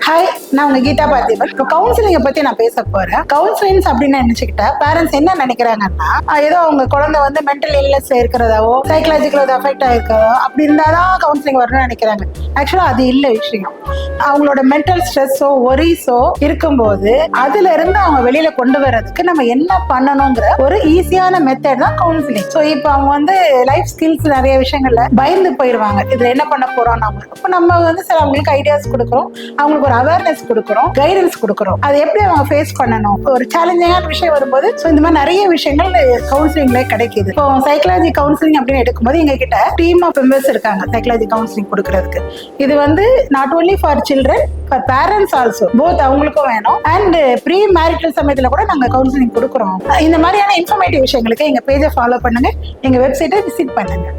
Hi, நான் உங்க கீதா பார்த்திபன். இப்போ கவுன்சிலிங்கை பத்தி நான் பேச போறேன். கவுன்சிலிங்ஸ் அப்படின்னு நினைச்சுக்கிட்டா பேரண்ட்ஸ் என்ன நினைக்கிறாங்கன்னா, ஏதோ அவங்க குழந்தை வந்து மென்டல் இல்னஸ் இருக்கிறதாவோ சைக்கலாஜிக்கல் அஃபெக்ட் ஆயிருக்கிறதோ அப்படி இருந்தாதான் கவுன்சிலிங் வரணும்னு நினைக்கிறாங்க. ஆக்சுவலா அது இல்லை விஷயம். அவங்களோட மென்டல் ஸ்ட்ரெஸ்ஸோ ஒரிஸோ இருக்கும்போது அதுல இருந்து அவங்க வெளியில கொண்டு வர்றதுக்கு நம்ம என்ன பண்ணணுங்கிற ஒரு ஈஸியான மெத்தட் தான் கவுன்சிலிங். ஸோ இப்போ அவங்க வந்து லைஃப் ஸ்கில்ஸ் நிறைய விஷயங்கள்ல பயந்து போயிடுவாங்க. இதுல என்ன பண்ண போறோம் நம்ம வந்து சில அவங்களுக்கு ஐடியாஸ் கொடுக்குறோம், அவங்களுக்கு ஒரு அவேர்னஸ் கொடுக்குறோம், கைடன்ஸ் கொடுக்குறோம். அதை எப்படி அவங்க ஃபேஸ் பண்ணணும். ஒரு சேலஞ்சிங்கான விஷயம் வரும்போது ஸோ இந்த மாதிரி நிறைய விஷயங்கள் கவுன்சிலிங்ல கிடைக்குது. இப்போ சைக்காலஜி கவுன்சிலிங் அப்படின்னு எடுக்கும்போது எங்க கிட்ட டீம் ஆஃப் மெம்பர்ஸ் இருக்காங்க சைக்காலஜி கவுன்சிலிங் கொடுக்கறதுக்கு. இது வந்து not only for children, for parents also, both அவங்களுக்கும் வேணும். அண்ட் ப்ரீ மேரிட்டல் சமயத்துல கூட நாங்க கவுன்சிலிங் கொடுக்குறோம். இந்த மாதிரியான இன்ஃபர்மேட்டிவ் விஷயங்களுக்கு எங்க பேஜை ஃபாலோ பண்ணுங்க, எங்க வெப்சைட்டை விசிட் பண்ணுங்க.